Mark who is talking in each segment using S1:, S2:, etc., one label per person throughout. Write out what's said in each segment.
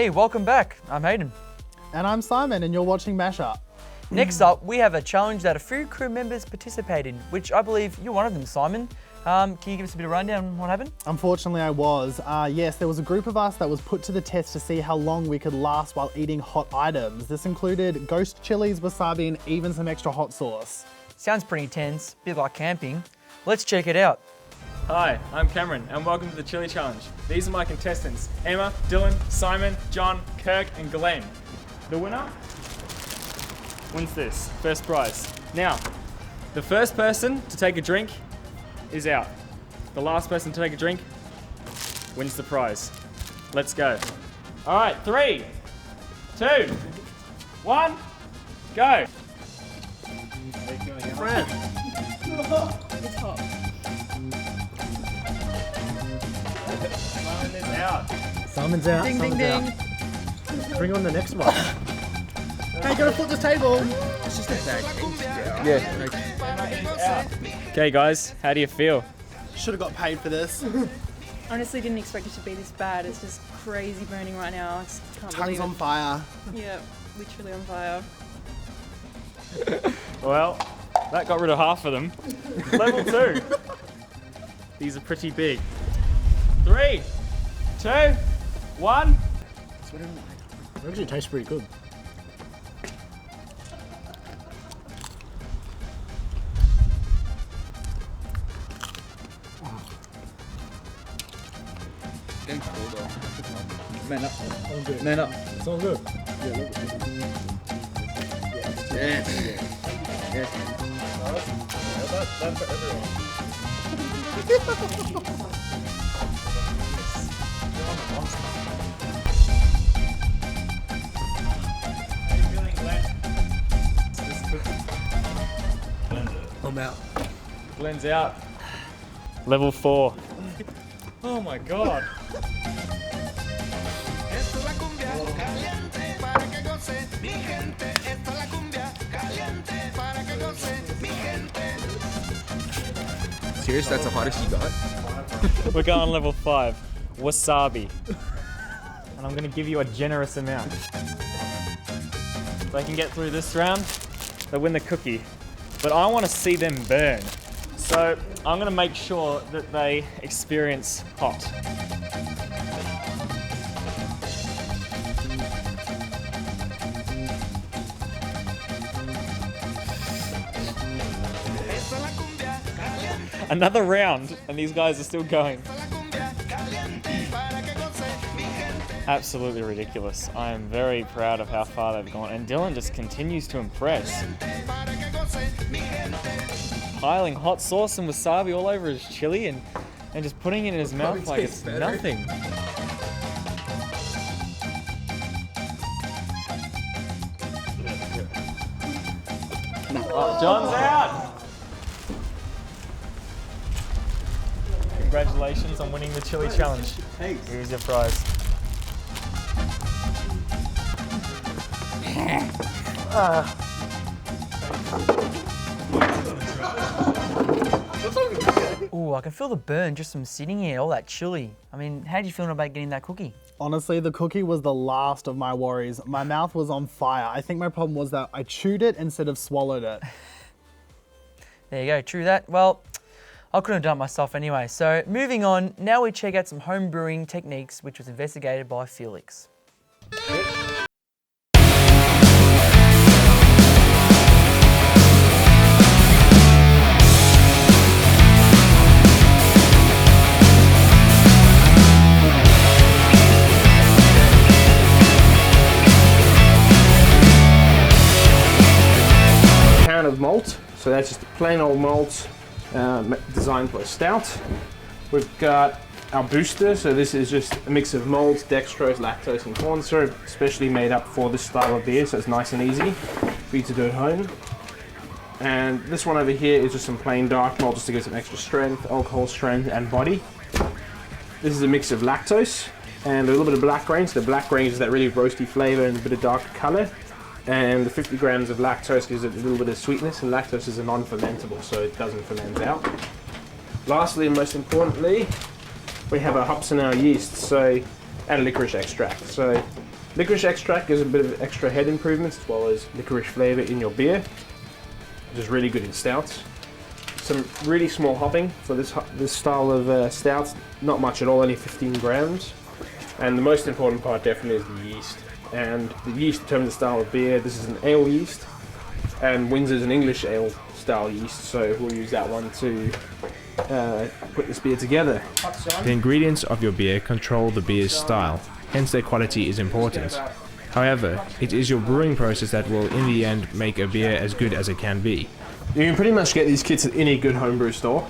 S1: Hey, welcome back. I'm Hayden.
S2: And I'm Simon, and you're watching Mashup.
S1: Next up, we have a challenge that a few crew members participate in, which I believe you're one of them, Simon. Can you give us a bit of rundown on what happened?
S2: Unfortunately, I was. Yes, there was a group of us that was put to the test to see how long we could last while eating hot items. This included ghost chilies, wasabi, and even some extra hot sauce.
S1: Sounds pretty intense, a bit like camping. Let's check it out.
S3: Hi, I'm Cameron, and welcome to the Chili Challenge. These are my contestants, Emma, Dylan, Simon, John, Kirk, and Glenn. The winner wins this, first prize. Now, the first person to take a drink is out. The last person to take a drink wins the prize. Let's go. All right, 3, 2, 1, go.
S2: Fred.
S4: It's hot.
S3: Simon is out.
S2: Simon's out.
S4: Ding, ding,
S2: Simon's
S4: ding.
S2: out. Bring on the next one. Hey, go flip this table.
S4: It's just a bag.
S3: Emma is out. Okay, guys, how do you feel?
S2: Should have got paid for this.
S4: Honestly, didn't expect it to be this bad. It's just crazy burning right now. I just can't
S2: Tongue's
S4: believe
S2: on
S4: it.
S2: fire.
S4: Yeah, literally on fire.
S3: Well, that got rid of half of them. Level 2. These are pretty big. 3, 2, 1.
S2: It actually tastes pretty good.
S5: Man up. Man up.
S2: It's all good.
S5: Yes. Yes.
S3: That's for everyone. How you feeling, Glenn?
S5: I'm out.
S3: Glenn's out. Level 4. Oh my god.
S6: Esto es la cumbia caliente para que goce mi gente. Esto es la cumbia caliente para que goce mi gente.
S5: Serious? That's the hottest you got?
S3: We're going level 5. Wasabi. And I'm going to give you a generous amount. If they can get through this round, they win the cookie. But I want to see them burn. So I'm going to make sure that they experience hot.
S6: Esto es la cumbia caliente.
S3: Another round, and these guys are still going.
S6: Esto es la cumbia caliente para que goce mi gente.
S3: Absolutely ridiculous. I am very proud of how far they've gone, and Dylan just continues to impress.
S6: Para que goce mi gente.
S3: Piling hot sauce and wasabi all over his chili and just putting it in his mouth like it's
S5: better.
S3: nothing. Oh, John's out! Congratulations on winning the chili challenge. Here's your prize.
S1: Ooh, I can feel the burn just from sitting here, all that chili. I mean, how do you feel about getting that cookie?
S2: Honestly, the cookie was the last of my worries. My mouth was on fire. I think my problem was that I chewed it instead of swallowed it.
S1: There you go, true that. Well, I couldn't have done it myself anyway. So moving on, now we check out some home brewing techniques, which was investigated by Felix.
S7: Can of malt, so that's just a plain old malt designed for a stout. We've got our booster, so this is just a mix of malt, dextrose, lactose and corn syrup, especially made up for this style of beer, so it's nice and easy for you to do at home. And this one over here is just some plain dark malt just to get some extra strength, alcohol strength and body. This is a mix of lactose and a little bit of black grain, so the black grain is that really roasty flavour and a bit of darker colour. And the 50 grams of lactose gives it a little bit of sweetness, and lactose is a non-fermentable, so it doesn't ferment out. Lastly, and most importantly, we have our hops and our yeast, and a licorice extract. So Licorice extract gives a bit of extra head improvements as well as licorice flavour in your beer, which is really good in stouts. Some really small hopping for this style of stouts, not much at all, only 15 grams. And the most important part definitely is the yeast. And the yeast determines the style of beer. This is an ale yeast, and Windsor's an English ale style yeast, so we'll use that one to put this beer together.
S8: The ingredients of your beer control the beer's style, hence their quality is important. However, it is your brewing process that will in the end make a beer as good as it can be.
S7: You can pretty much get these kits at any good homebrew store.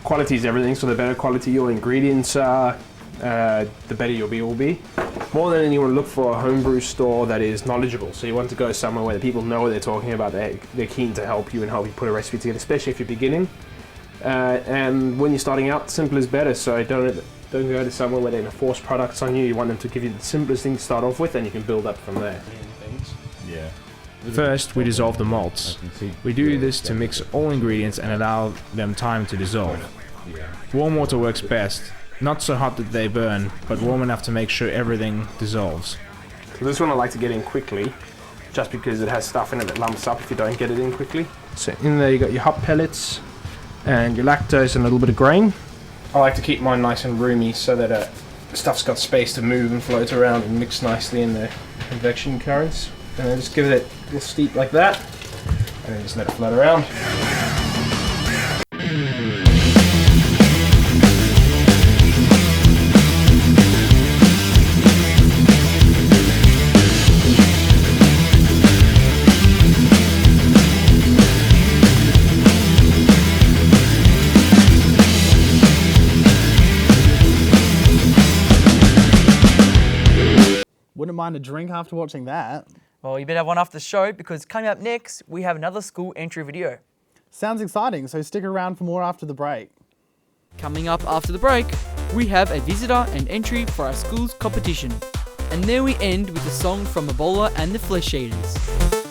S7: Quality is everything, so the better quality your ingredients are, the better your beer will be. More than anything, you want to look for a homebrew store that is knowledgeable. So you want to go somewhere where the people know what they're talking about. They're keen to help you and help you put a recipe together, especially if you're beginning. And when you're starting out, simple is better. So don't go to somewhere where they're going to force products on you. You want them to give you the simplest thing to start off with, and you can build up from there.
S5: Yeah.
S8: First, we dissolve the malts. We do this to mix all ingredients and allow them time to dissolve. Warm water works best, not so hot that they burn, but warm enough to make sure everything dissolves.
S7: So this one I like to get in quickly, just because it has stuff in it that lumps up if you don't get it in quickly. So in there you got your hop pellets and your lactose and a little bit of grain. I like to keep mine nice and roomy so that stuff's got space to move and float around and mix nicely in the convection currents. And then just give it a little steep like that, and then just let it float around.
S2: Wouldn't mind a drink after watching that.
S1: Well, you better have one after the show, because coming up next, we have another school entry video.
S2: Sounds exciting, so stick around for more after the break.
S1: Coming up after the break, we have a visitor and entry for our school's competition. And there we end with a song from Ebola and the Flesh Eaters.